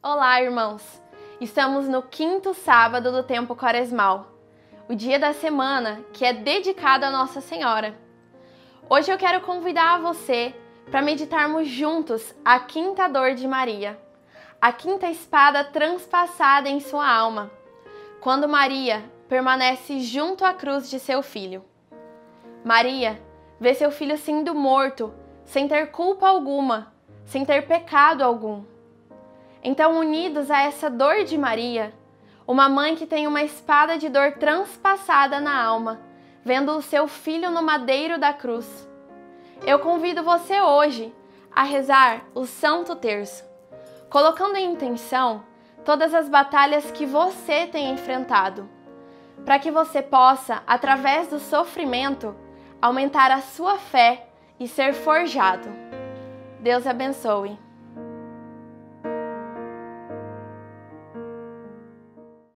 Olá, irmãos! Estamos no 5º sábado do tempo quaresmal, o dia da semana que é dedicado a Nossa Senhora. Hoje eu quero convidar você para meditarmos juntos a quinta dor de Maria, a quinta espada transpassada em sua alma, quando Maria permanece junto à cruz de seu filho. Maria vê seu filho sendo morto, sem ter culpa alguma, sem ter pecado algum. Então, unidos a essa dor de Maria, uma mãe que tem uma espada de dor transpassada na alma, vendo o seu filho no madeiro da cruz, eu convido você hoje a rezar o Santo Terço, colocando em intenção todas as batalhas que você tem enfrentado, para que você possa, através do sofrimento, aumentar a sua fé e ser forjado. Deus abençoe.